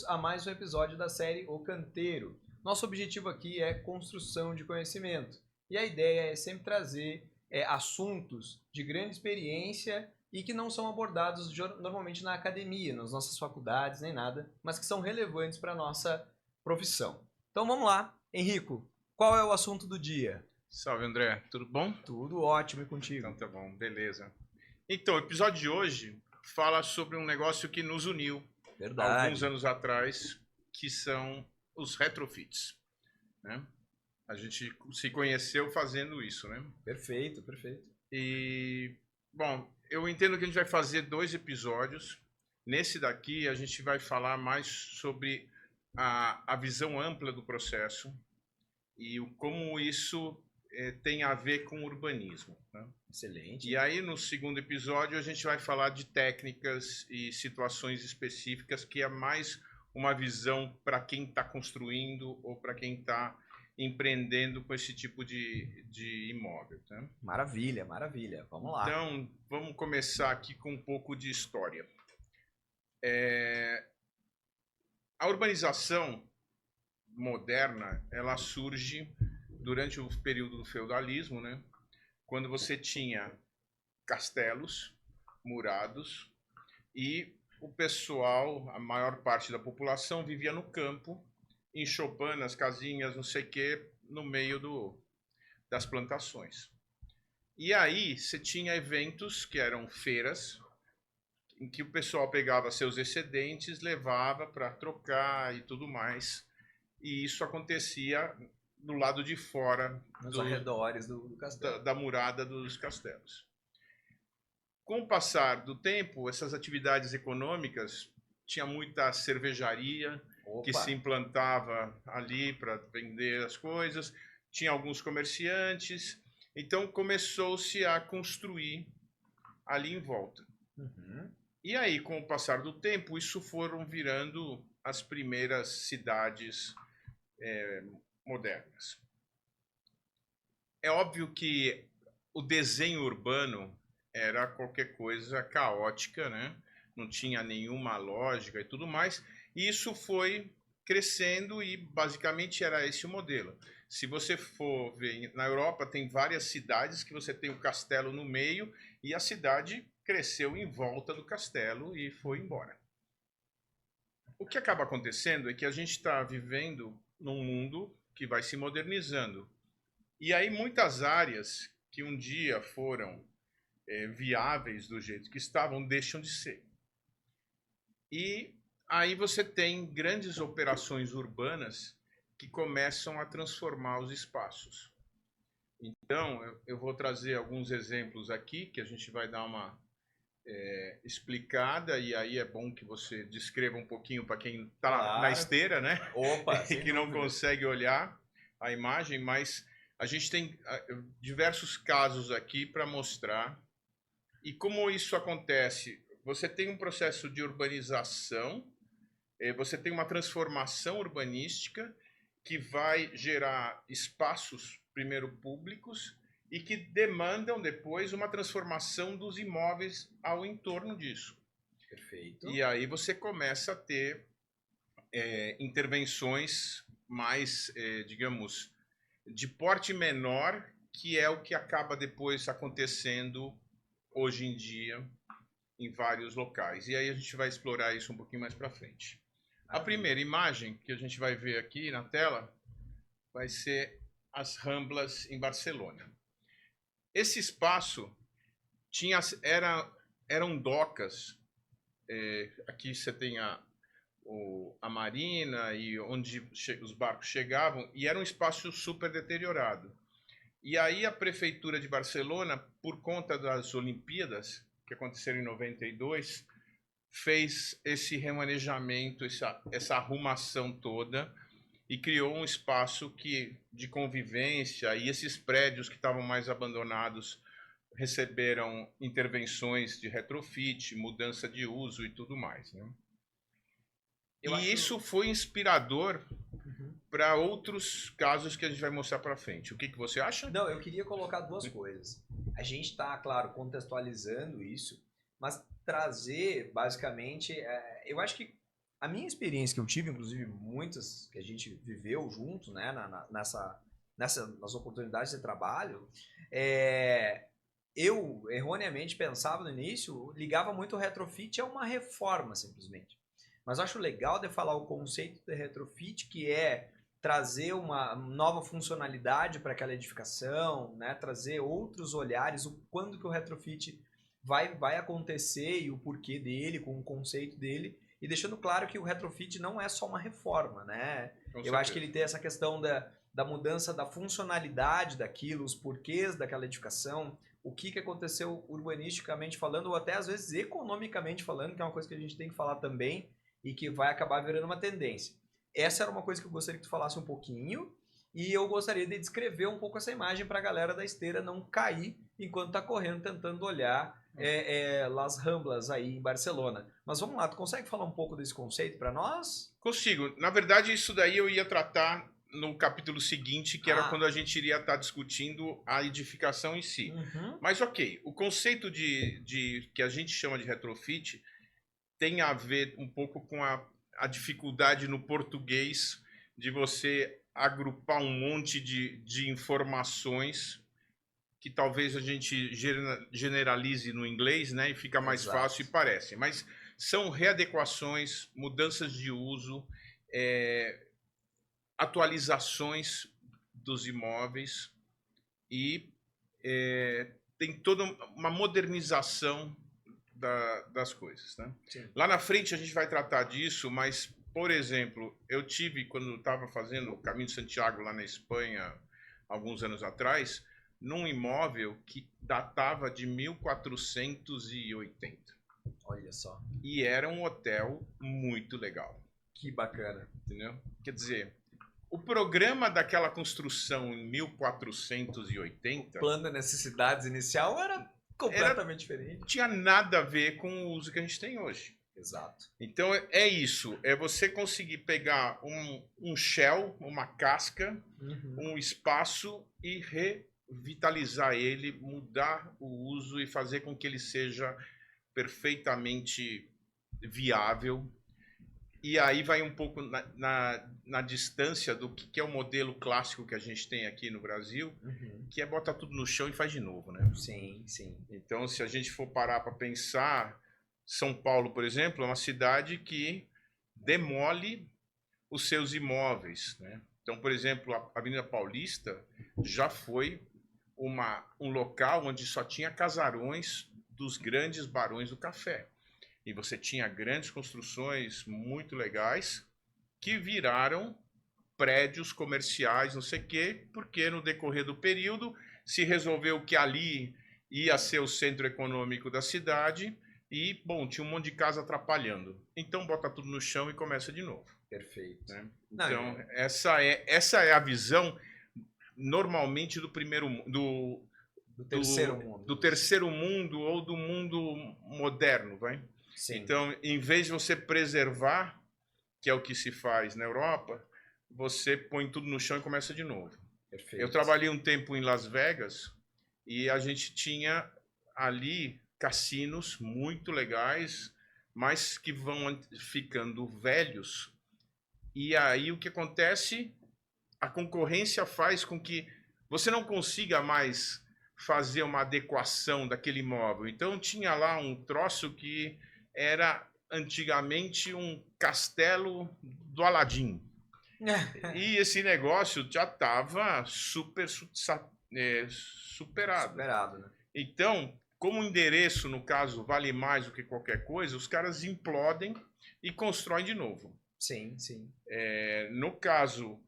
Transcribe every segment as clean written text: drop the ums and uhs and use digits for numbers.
a mais um episódio da série O Canteiro. Nosso objetivo aqui é construção de conhecimento. E a ideia é sempre trazer assuntos de grande experiência e que não são abordados normalmente na academia, nas nossas faculdades, nem nada, mas que são relevantes para a nossa profissão. Então vamos lá. Henrico, qual é o assunto do dia? Salve, André. Tudo bom? Tudo ótimo, e contigo? Então tá bom, beleza. Então, o episódio de hoje fala sobre um negócio que nos uniu alguns anos atrás, que são os retrofits, né? A gente se conheceu fazendo isso, né? Perfeito, perfeito. E, bom, eu entendo que a gente vai fazer 2 episódios. Nesse daqui, a gente vai falar mais sobre a visão ampla do processo e como isso tem a ver com urbanismo, né? Excelente. E aí, no segundo episódio, a gente vai falar de técnicas e situações específicas, que é mais uma visão para quem está construindo ou para quem está empreendendo com esse tipo de imóvel, né? Maravilha, maravilha. Vamos lá. Então, vamos começar aqui com um pouco de história. A urbanização moderna, ela surge durante o período do feudalismo, né? Quando você tinha castelos murados e o pessoal, a maior parte da população, vivia no campo, em choupanas, casinhas, não sei o quê, no meio das plantações. E aí você tinha eventos que eram feiras, em que o pessoal pegava seus excedentes, levava para trocar e tudo mais. E isso acontecia do lado de fora, nos arredores do castelo, da murada dos castelos. Com o passar do tempo, essas atividades econômicas, tinha muita cervejaria que se implantava ali para vender as coisas, tinha alguns comerciantes, então começou-se a construir ali em volta. Uhum. E aí, com o passar do tempo, isso foram virando as primeiras cidades modernas. É óbvio que o desenho urbano era qualquer coisa caótica, né? Não tinha nenhuma lógica e tudo mais. E isso foi crescendo e basicamente era esse o modelo. Se você for ver, na Europa tem várias cidades que você tem o castelo no meio e a cidade cresceu em volta do castelo e foi embora. O que acaba acontecendo é que a gente está vivendo num mundo que vai se modernizando. E aí muitas áreas que um dia foram viáveis do jeito que estavam, deixam de ser. E aí você tem grandes operações urbanas que começam a transformar os espaços. Então, eu vou trazer alguns exemplos aqui, que a gente vai dar uma explicada, e aí é bom que você descreva um pouquinho para quem está na esteira, né? Opa, e que não consegue olhar a imagem, mas a gente tem diversos casos aqui para mostrar. E como isso acontece? Você tem um processo de urbanização, você tem uma transformação urbanística que vai gerar espaços, primeiro públicos, e que demandam depois uma transformação dos imóveis ao entorno disso. Perfeito. E aí você começa a ter intervenções mais, digamos, de porte menor, que é o que acaba depois acontecendo hoje em dia em vários locais. E aí a gente vai explorar isso um pouquinho mais para frente. A primeira imagem que a gente vai ver aqui na tela vai ser as Ramblas em Barcelona. Esse espaço eram docas. Aqui você tem a marina e onde os barcos chegavam, e era um espaço super deteriorado. E aí a prefeitura de Barcelona, por conta das Olimpíadas, que aconteceram em 92, fez esse remanejamento, essa arrumação toda, e criou um espaço de convivência, e esses prédios que estavam mais abandonados receberam intervenções de retrofit, mudança de uso e tudo mais, né? Isso foi inspirador para outros casos que a gente vai mostrar para frente. O que você acha? Não, eu queria colocar duas coisas. A gente está, claro, contextualizando isso, mas trazer, basicamente, eu acho que A minha experiência que eu tive, inclusive muitas que a gente viveu junto, né, nas oportunidades de trabalho, eu erroneamente pensava no início, ligava muito o retrofit a uma reforma simplesmente. Mas eu acho legal de falar o conceito de retrofit, que é trazer uma nova funcionalidade para aquela edificação, né, trazer outros olhares, o quando que o retrofit vai acontecer e o porquê dele, com o conceito dele, e deixando claro que o retrofit não é só uma reforma, né? Eu acho que ele tem essa questão da mudança da funcionalidade daquilo, os porquês daquela edificação, o que aconteceu urbanisticamente falando, ou até às vezes economicamente falando, que é uma coisa que a gente tem que falar também e que vai acabar virando uma tendência. Essa era uma coisa que eu gostaria que tu falasse um pouquinho, e eu gostaria de descrever um pouco essa imagem para a galera da esteira não cair enquanto está correndo, tentando olhar Las Ramblas aí em Barcelona. Mas vamos lá, tu consegue falar um pouco desse conceito para nós? Consigo. Na verdade, isso daí eu ia tratar no capítulo seguinte, que era quando a gente iria estar discutindo a edificação em si. Uhum. Mas ok, o conceito de que a gente chama de retrofit tem a ver um pouco com a dificuldade no português de você agrupar um monte de informações que talvez a gente generalize no inglês, né, e fica mais Exato. fácil e parece. Mas são readequações, mudanças de uso, atualizações dos imóveis e tem toda uma modernização das coisas, né? Sim. Lá na frente a gente vai tratar disso, mas, por exemplo, eu tive, quando estava fazendo o Caminho de Santiago lá na Espanha, alguns anos atrás, num imóvel que datava de 1480. Olha só. E era um hotel muito legal. Que bacana. Entendeu? Quer dizer, o programa daquela construção em 1480... O plano de necessidades inicial era completamente diferente. Não tinha nada a ver com o uso que a gente tem hoje. Exato. Então é isso, é você conseguir pegar um shell, uma casca, um espaço e revitalizar ele, mudar o uso e fazer com que ele seja perfeitamente viável. E aí vai um pouco na distância do que é o modelo clássico que a gente tem aqui no Brasil, que é botar tudo no chão e faz de novo, né? Sim, sim. Então, se a gente for parar para pensar, São Paulo, por exemplo, é uma cidade que demole os seus imóveis, né? Então, por exemplo, a Avenida Paulista já foi um local onde só tinha casarões dos grandes barões do café. E você tinha grandes construções muito legais que viraram prédios comerciais, não sei o quê, porque no decorrer do período se resolveu que ali ia ser o centro econômico da cidade e, bom, tinha um monte de casa atrapalhando. Então, bota tudo no chão e começa de novo. Perfeito. Né? Então, essa é a visão, normalmente, do terceiro mundo. Do terceiro mundo ou do mundo moderno, vai? Sim. Então, em vez de você preservar, que é o que se faz na Europa, você põe tudo no chão e começa de novo. Perfeito. Eu trabalhei um tempo em Las Vegas e a gente tinha ali cassinos muito legais, mas que vão ficando velhos. E aí o que acontece? A concorrência faz com que você não consiga mais fazer uma adequação daquele imóvel. Então tinha lá um troço que era antigamente um castelo do Aladim. E esse negócio já estava superado. Superado, né? Então, como o endereço, no caso, vale mais do que qualquer coisa, os caras implodem e constroem de novo. Sim, sim. No caso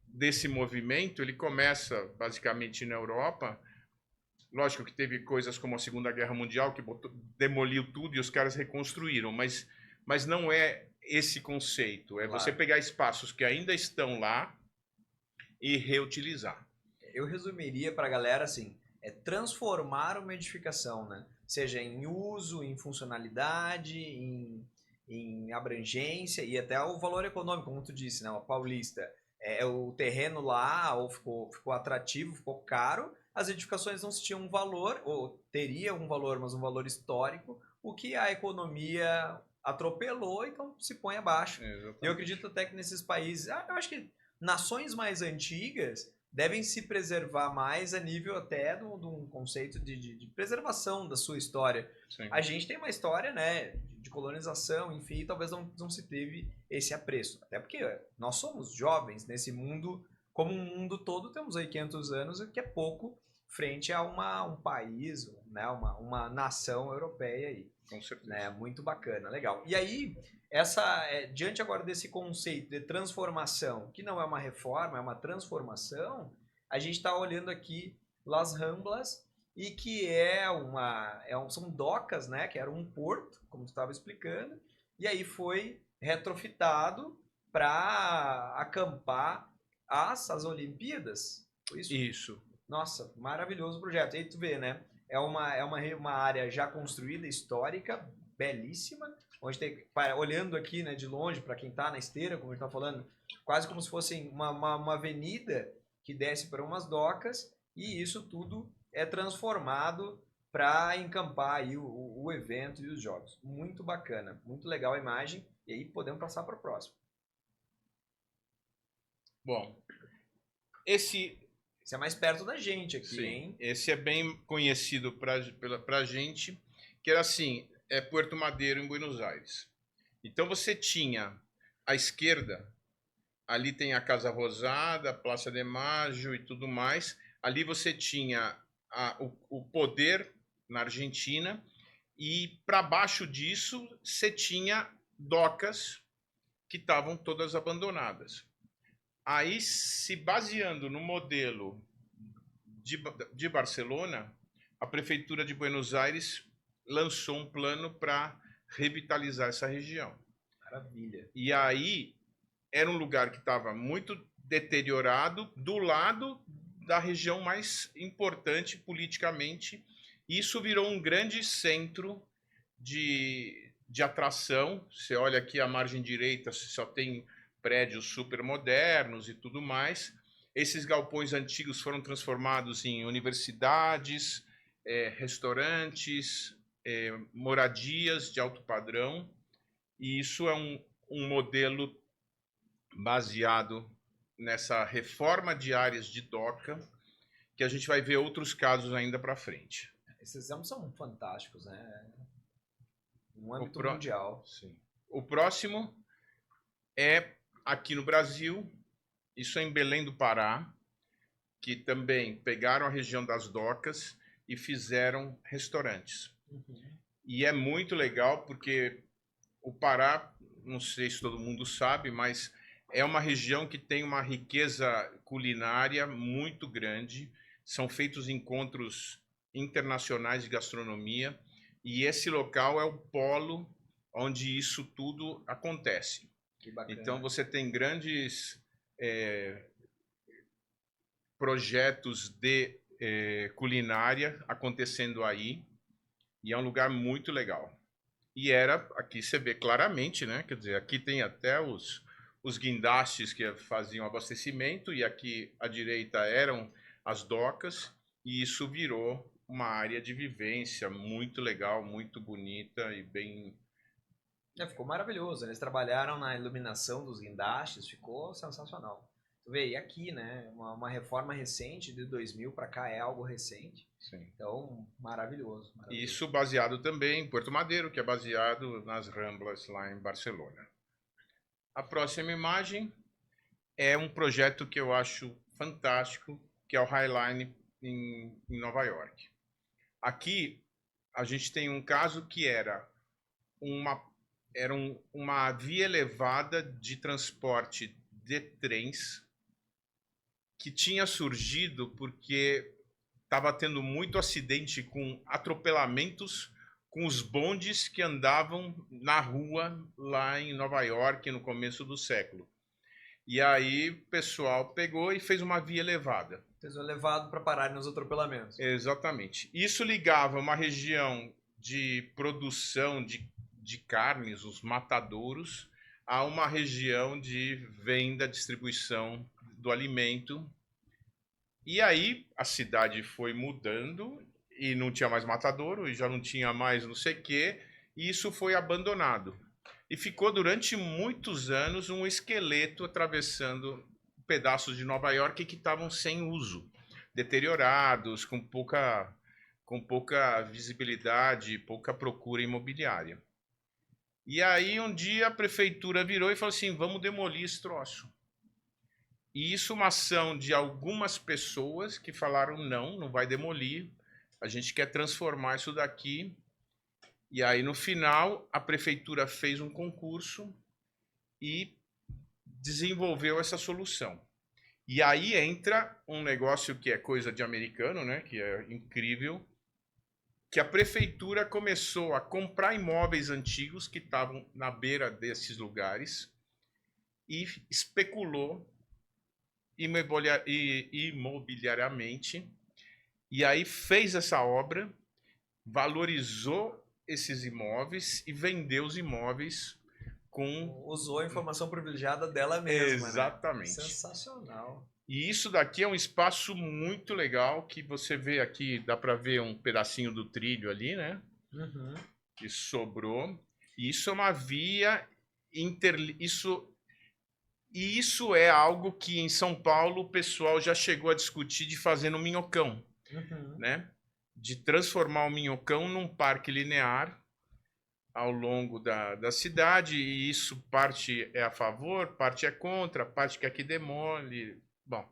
desse movimento, ele começa basicamente na Europa. Lógico que teve coisas como a Segunda Guerra Mundial, que demoliu tudo e os caras reconstruíram, mas não é esse conceito. É você pegar espaços que ainda estão lá e reutilizar. Eu resumiria para a galera assim, é transformar uma edificação, né? Seja em uso, em funcionalidade, em abrangência e até o valor econômico, como tu disse, né? O Paulista, o terreno lá ou ficou atrativo, ficou caro, as edificações não se tinham um valor, ou teria um valor, mas um valor histórico, o que a economia atropelou, então se põe abaixo. Exatamente. Eu acredito até que nesses países, eu acho que nações mais antigas devem se preservar mais a nível até de um conceito de preservação da sua história. Sim. A gente tem uma história, né, de colonização, enfim, talvez não se teve esse apreço. Até porque nós somos jovens nesse mundo, como um mundo todo, temos aí 500 anos, o que é pouco frente a um país, né, uma nação europeia aí. Com certeza. Né, muito bacana, legal. E aí, diante agora desse conceito de transformação, que não é uma reforma, é uma transformação, a gente está olhando aqui Las Ramblas, e que são docas, né, que era um porto, como tu estava explicando, e aí foi retrofitado para acampar as Olimpíadas. Foi isso? Isso. Nossa, maravilhoso projeto. E aí tu vê, né? É uma área já construída, histórica, belíssima, onde tem, olhando aqui, né, de longe, para quem está na esteira, como a gente está falando, quase como se fosse uma avenida que desce para umas docas, e isso tudo é transformado para encampar aí o evento e os jogos. Muito bacana, muito legal a imagem, e aí podemos passar para o próximo. Bom, esse é mais perto da gente aqui, sim, hein? Esse é bem conhecido pra gente, que era assim, é Puerto Madero, em Buenos Aires. Então você tinha à esquerda, ali tem a Casa Rosada, a Praça de Mayo e tudo mais. Ali você tinha o poder na Argentina, e para baixo disso você tinha docas que estavam todas abandonadas. Aí, se baseando no modelo de Barcelona, a Prefeitura de Buenos Aires lançou um plano para revitalizar essa região. Maravilha. E aí, era um lugar que estava muito deteriorado, do lado da região mais importante politicamente. Isso virou um grande centro de atração. Você olha aqui a margem direita, só tem prédios super modernos e tudo mais. Esses galpões antigos foram transformados em universidades, restaurantes, moradias de alto padrão. E isso é um modelo baseado nessa reforma de áreas de doca, que a gente vai ver outros casos ainda para frente. Esses exemplos são fantásticos, né? No âmbito mundial. Sim. O próximo é aqui no Brasil, isso é em Belém do Pará, que também pegaram a região das docas e fizeram restaurantes. Uhum. E é muito legal porque o Pará, não sei se todo mundo sabe, mas é uma região que tem uma riqueza culinária muito grande. São feitos encontros internacionais de gastronomia, e esse local é o polo onde isso tudo acontece. Então você tem grandes projetos de culinária acontecendo aí, e é um lugar muito legal. E aqui você vê claramente, né? Quer dizer, aqui tem até os guindastes que faziam abastecimento, e aqui à direita eram as docas, e isso virou uma área de vivência muito legal, muito bonita e bem... Ficou maravilhoso, eles trabalharam na iluminação dos guindastes, ficou sensacional. Tu vê, e aqui, né, uma reforma recente, de 2000 para cá, é algo recente. Sim. Então, maravilhoso. Isso baseado também em Puerto Madero, que é baseado nas Ramblas lá em Barcelona. A próxima imagem é um projeto que eu acho fantástico, que é o Highline em Nova York. Aqui a gente tem um caso que era uma via elevada de transporte de trens, que tinha surgido porque estava tendo muito acidente com atropelamentos com os bondes que andavam na rua lá em Nova York no começo do século. E aí o pessoal pegou e fez uma via elevada. Fez um elevado para parar nos atropelamentos. Exatamente. Isso ligava uma região de produção de carnes, os matadouros, a uma região de venda, distribuição do alimento. E aí a cidade foi mudando e não tinha mais matadouro, e já não tinha mais não sei o quê, e isso foi abandonado. e ficou durante muitos anos um esqueleto atravessando pedaços de Nova York que estavam sem uso, deteriorados, com pouca visibilidade, pouca procura imobiliária. E aí um dia a prefeitura virou e falou assim, vamos demolir esse troço. E isso é uma ação de algumas pessoas que falaram não vai demolir, a gente quer transformar isso daqui. E aí no final a prefeitura fez um concurso e desenvolveu essa solução. E aí entra um negócio que é coisa de americano, né, que é incrível, que a prefeitura começou a comprar imóveis antigos que estavam na beira desses lugares e especulou imobiliariamente, e aí fez essa obra, valorizou esses imóveis e vendeu os imóveis com... Usou a informação privilegiada dela mesma, Exatamente. Né? Sensacional. E isso daqui é um espaço muito legal, que você vê aqui, dá para ver um pedacinho do trilho ali, né? Uhum. Que sobrou. E isso é uma via Isso é algo que em São Paulo o pessoal já chegou a discutir de fazer no Minhocão, né? De transformar o Minhocão num parque linear ao longo da cidade, e isso parte é a favor, parte é contra, parte quer que demole. Bom,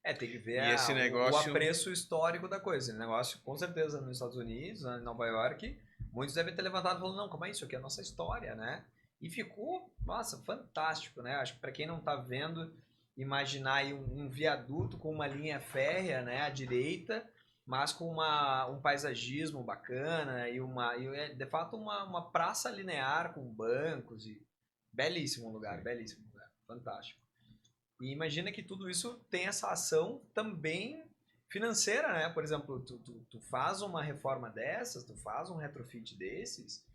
tem que ver esse negócio... o apreço histórico da coisa. Esse negócio, com certeza, nos Estados Unidos, em Nova York, muitos devem ter levantado e falado, não, como é isso aqui? É a nossa história, né? E ficou, nossa, fantástico, né? Acho que para quem não está vendo, imaginar aí um viaduto com uma linha férrea, né, à direita, mas com um paisagismo bacana e de fato uma praça linear com bancos e belíssimo lugar, fantástico. E imagina que tudo isso tem essa ação também financeira, né? Por exemplo, tu faz uma reforma dessas, tu faz um retrofit desses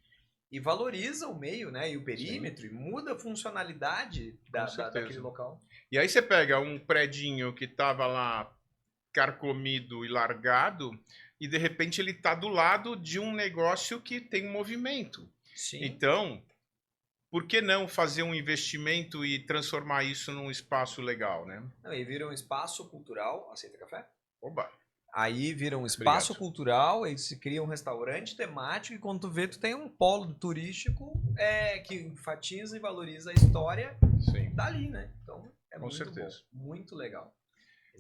e valoriza o meio, né? E o perímetro, e muda a funcionalidade daquele local. E aí você pega um predinho que estava lá carcomido e largado, e de repente ele está do lado de um negócio que tem movimento. Sim. Então, por que não fazer um investimento e transformar isso num espaço legal, né? E vira um espaço cultural. Aceita café? Oba! Aí vira um espaço cultural, aí se cria um restaurante temático e quando tu vê, tu tem um polo turístico que enfatiza e valoriza a história dali, né? Então é muito certeza. Bom, muito legal.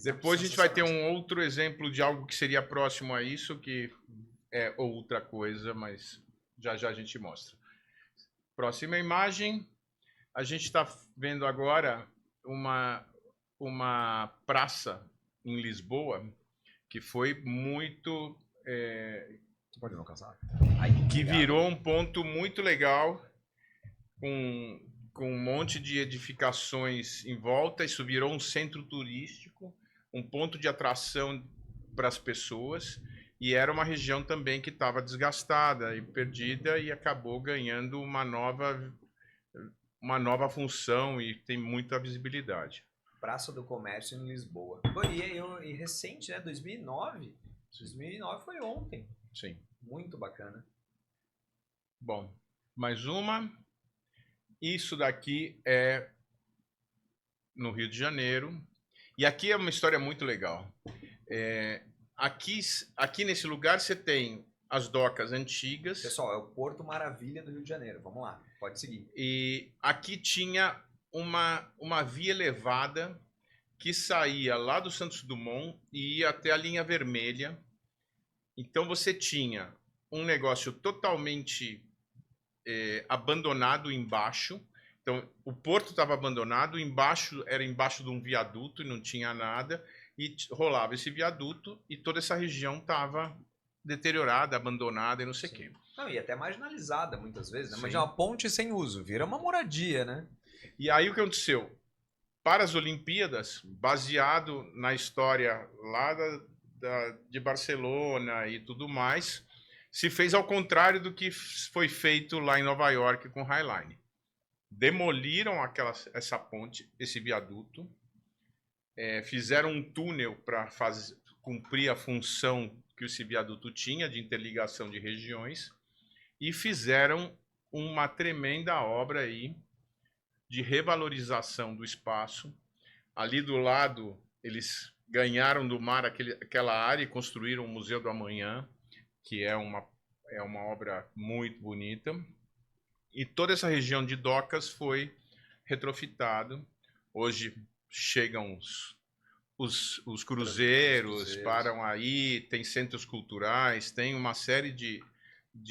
Depois a gente vai ter um outro exemplo de algo que seria próximo a isso, que é outra coisa, mas já já a gente mostra. Próxima imagem, a gente está vendo agora uma praça em Lisboa que foi muito... Você pode não cansar? Que virou um ponto muito legal, com um monte de edificações em volta. Isso virou um centro turístico, um ponto de atração para as pessoas, e era uma região também que estava desgastada e perdida e acabou ganhando uma nova função e tem muita visibilidade. Praça do Comércio em Lisboa. E recente, né? 2009. 2009 foi ontem. Sim. Muito bacana. Bom, mais uma. Isso daqui é no Rio de Janeiro. E aqui é uma história muito legal. Aqui nesse lugar você tem as docas antigas. Pessoal, é o Porto Maravilha do Rio de Janeiro. Vamos lá, pode seguir. E aqui tinha uma via elevada que saía lá do Santos Dumont e ia até a linha vermelha. Então você tinha um negócio totalmente abandonado embaixo. Então o porto estava abandonado, era embaixo de um viaduto e não tinha nada, e rolava esse viaduto e toda essa região estava deteriorada, abandonada e não sei o quê. Não, e até marginalizada muitas vezes, né? Mas é uma ponte sem uso, vira uma moradia, né? E aí o que aconteceu? Para as Olimpíadas, baseado na história lá de Barcelona e tudo mais, se fez ao contrário do que foi feito lá em Nova York com o High Line. Demoliram essa ponte, esse viaduto, fizeram um túnel para cumprir a função que esse viaduto tinha de interligação de regiões, e fizeram uma tremenda obra aí de revalorização do espaço. Ali do lado, eles ganharam do mar aquela área e construíram o Museu do Amanhã, que é uma obra muito bonita. E toda essa região de docas foi retrofitado. Hoje chegam os cruzeiros, param aí, tem centros culturais, tem uma série de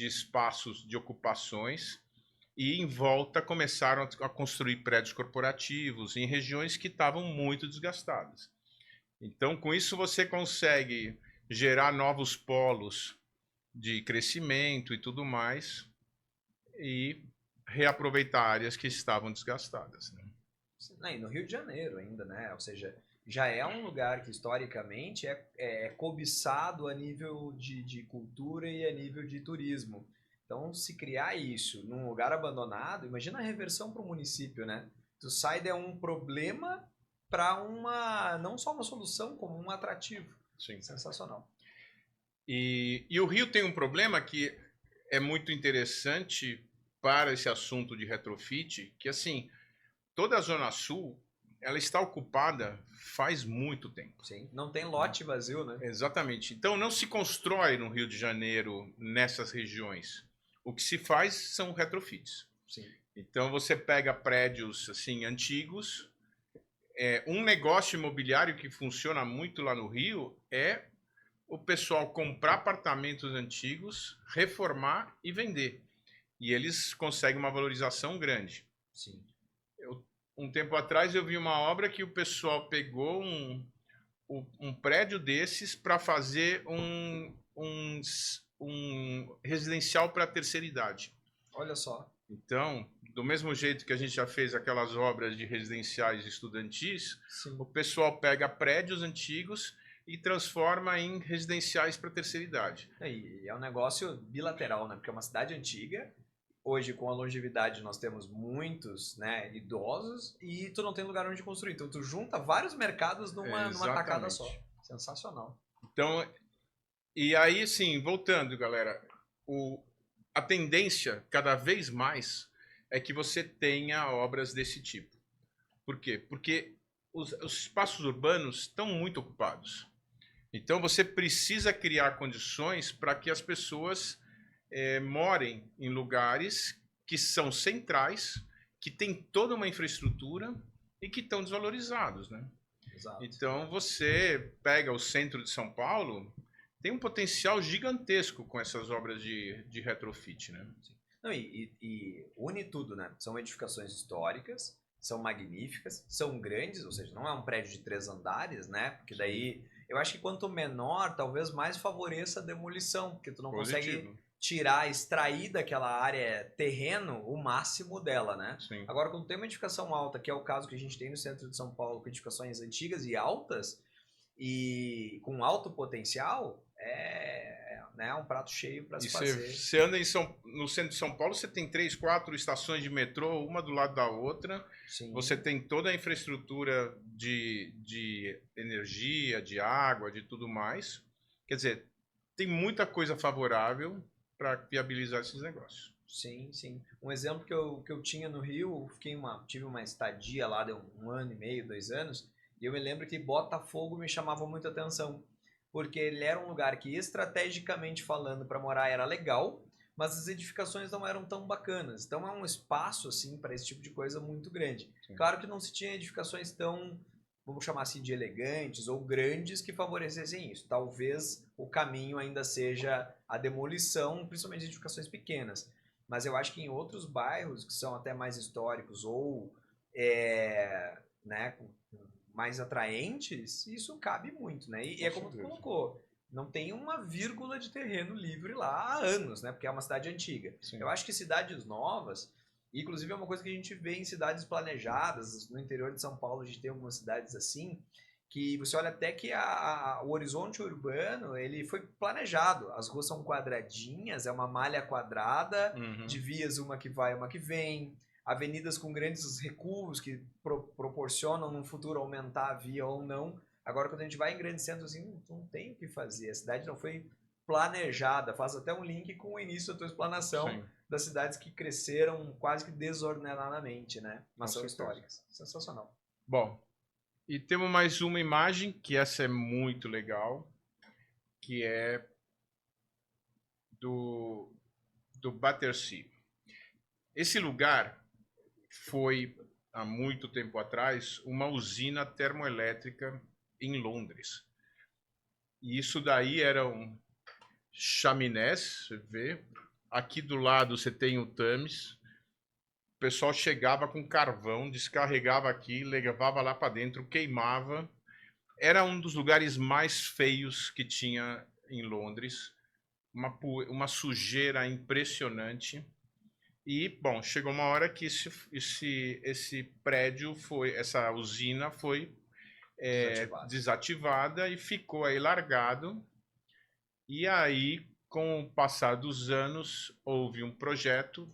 espaços de ocupações, e em volta começaram a construir prédios corporativos em regiões que estavam muito desgastadas. Então, com isso, você consegue gerar novos polos de crescimento e tudo mais, e reaproveitar áreas que estavam desgastadas, né? E no Rio de Janeiro ainda, né? Ou seja, já é um lugar que historicamente é cobiçado a nível de cultura e a nível de turismo. Então, se criar isso num lugar abandonado, imagina a reversão para o município, né? Tu sai de um problema para não só uma solução, como um atrativo. Sim. Sensacional. E o Rio tem um problema que é muito interessante para esse assunto de retrofit, que assim, toda a Zona Sul, ela está ocupada faz muito tempo. Sim, não tem lote vazio, né? Exatamente. Então não se constrói no Rio de Janeiro nessas regiões. O que se faz são retrofits. Sim. Então você pega prédios assim antigos. Um negócio imobiliário que funciona muito lá no Rio é o pessoal comprar apartamentos antigos, reformar e vender. E eles conseguem uma valorização grande. Sim. Um tempo atrás eu vi uma obra que o pessoal pegou um prédio desses para fazer um residencial para a terceira idade. Olha só. Então, do mesmo jeito que a gente já fez aquelas obras de residenciais estudantis, sim, o pessoal pega prédios antigos e transforma em residenciais para a terceira idade. E é um negócio bilateral, né? Porque é uma cidade antiga. Hoje, com a longevidade, nós temos muitos, né, idosos, e tu não tem lugar onde construir. Então, tu junta vários mercados numa tacada só. Sensacional. Então, e aí, sim, voltando, galera, a tendência, cada vez mais, é que você tenha obras desse tipo. Por quê? Porque os espaços urbanos estão muito ocupados. Então, você precisa criar condições para que as pessoas morem em lugares que são centrais, que têm toda uma infraestrutura e que estão desvalorizados, né? Exato. Então, você pega o centro de São Paulo, tem um potencial gigantesco com essas obras de retrofit, né? Não, e une tudo, né? São edificações históricas, são magníficas, são grandes, ou seja, não é um prédio de 3 andares, né? Porque daí, eu acho que quanto menor, talvez mais favoreça a demolição, porque tu não consegue extrair daquela área terreno o máximo dela, né? Sim. Agora, quando tem uma edificação alta, que é o caso que a gente tem no centro de São Paulo, com edificações antigas e altas, e com alto potencial, né, um prato cheio para se fazer. Você anda no centro de São Paulo, você tem 3, 4 estações de metrô, uma do lado da outra. Sim. Você tem toda a infraestrutura de energia, de água, de tudo mais. Quer dizer, tem muita coisa favorável para viabilizar esses negócios. Sim, sim. Um exemplo que eu tinha no Rio, tive uma estadia lá de 1 ano e meio, 2 anos, e eu me lembro que Botafogo me chamava muita atenção, porque ele era um lugar que, estrategicamente falando, para morar era legal, mas as edificações não eram tão bacanas. Então é um espaço, assim, para esse tipo de coisa muito grande. Sim. Claro que não se tinha edificações tão, vamos chamar assim, de elegantes ou grandes que favorecessem isso. Talvez o caminho ainda seja a demolição, principalmente de edificações pequenas. Mas eu acho que em outros bairros, que são até mais históricos ou né, mais atraentes, isso cabe muito, né? E é como tu colocou, não tem uma vírgula de terreno livre lá há anos, né? Porque é uma cidade antiga. Sim. Eu acho que cidades novas, inclusive é uma coisa que a gente vê em cidades planejadas, no interior de São Paulo a gente tem algumas cidades assim, que você olha até que o horizonte urbano, ele foi planejado. As ruas são quadradinhas, é uma malha quadrada, de vias, uma que vai, uma que vem, avenidas com grandes recuos que proporcionam no futuro aumentar a via ou não. Agora, quando a gente vai em grandes centros, assim, não tem o que fazer. A cidade não foi planejada. Faz até um link com o início da tua explanação. Sim. Das cidades que cresceram quase que desordenadamente, né? Mas são históricas. Sensacional. Bom, e temos mais uma imagem, que essa é muito legal, que é do Battersea. Esse lugar foi, há muito tempo atrás, uma usina termoelétrica em Londres. E isso daí eram chaminés, você vê. Aqui do lado você tem o Thames. O pessoal chegava com carvão, descarregava aqui, levava lá para dentro, queimava. Era um dos lugares mais feios que tinha em Londres. Uma sujeira impressionante. E, bom, chegou uma hora que esse prédio essa usina foi desativada e ficou aí largado. E aí, com o passar dos anos, houve um projeto.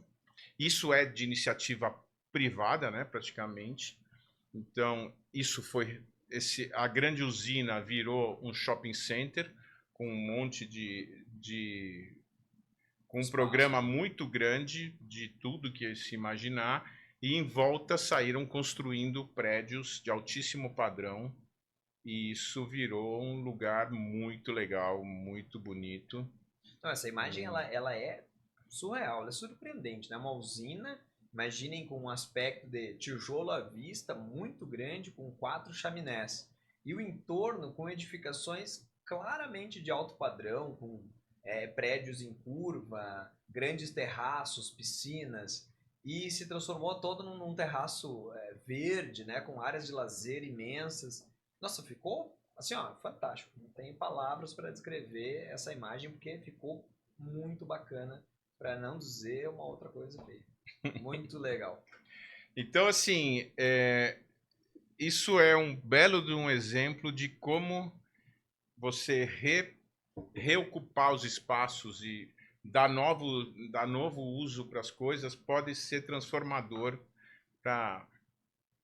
Isso é de iniciativa privada, né, praticamente. Então, a grande usina virou um shopping center com um monte com um programa muito grande de tudo que se imaginar, e em volta saíram construindo prédios de altíssimo padrão, e isso virou um lugar muito legal, muito bonito. Não, essa imagem ela é surreal, ela é surpreendente, né? Uma usina, imaginem, com um aspecto de tijolo à vista muito grande, com 4 chaminés, e o entorno com edificações claramente de alto padrão, com prédios em curva, grandes terraços, piscinas, e se transformou todo num terraço verde, né, com áreas de lazer imensas. Nossa, ficou assim, ó, fantástico. Não tem palavras para descrever essa imagem, porque ficou muito bacana, para não dizer uma outra coisa feia. Muito legal. Então, assim, isso é um belo de um exemplo de como você reocupar os espaços e dar novo uso para as coisas pode ser transformador para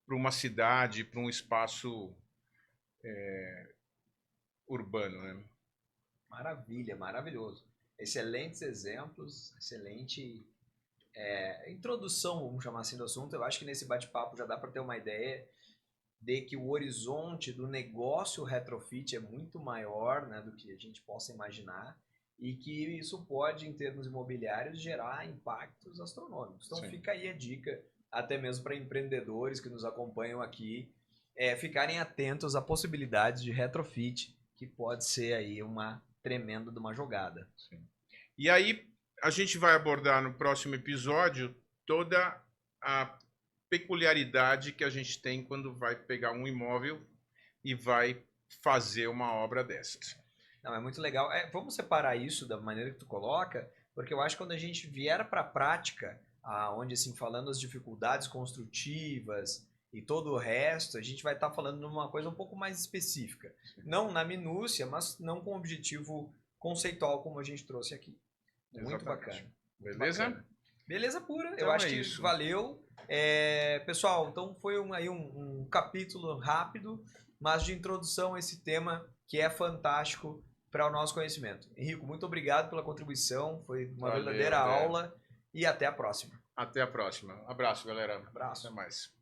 uma cidade, para um espaço urbano, né? Maravilha, maravilhoso. Excelentes exemplos, excelente introdução, vamos chamar assim, do assunto. Eu acho que nesse bate-papo já dá para ter uma ideia de que o horizonte do negócio retrofit é muito maior, né, do que a gente possa imaginar, e que isso pode, em termos imobiliários, gerar impactos astronômicos. Então, sim, fica aí a dica, até mesmo para empreendedores que nos acompanham aqui, ficarem atentos a possibilidades de retrofit, que pode ser aí uma tremenda de uma jogada. Sim. E aí, a gente vai abordar no próximo episódio toda a peculiaridade que a gente tem quando vai pegar um imóvel e vai fazer uma obra dessas. Não, é muito legal. Vamos separar isso da maneira que tu coloca, porque eu acho que quando a gente vier para a prática, onde, assim, falando as dificuldades construtivas e todo o resto, a gente vai estar falando de uma coisa um pouco mais específica. Sim. Não na minúcia, mas não com objetivo conceitual como a gente trouxe aqui. Muito exatamente. Bacana. Beleza? Bacana. Beleza pura. Então eu acho que isso. Valeu. Pessoal, então foi um capítulo rápido, mas de introdução a esse tema que é fantástico para o nosso conhecimento. Henrico, muito obrigado pela contribuição, foi uma verdadeira aula, e até a próxima. Até a próxima. Abraço, galera. Abraço. Até mais.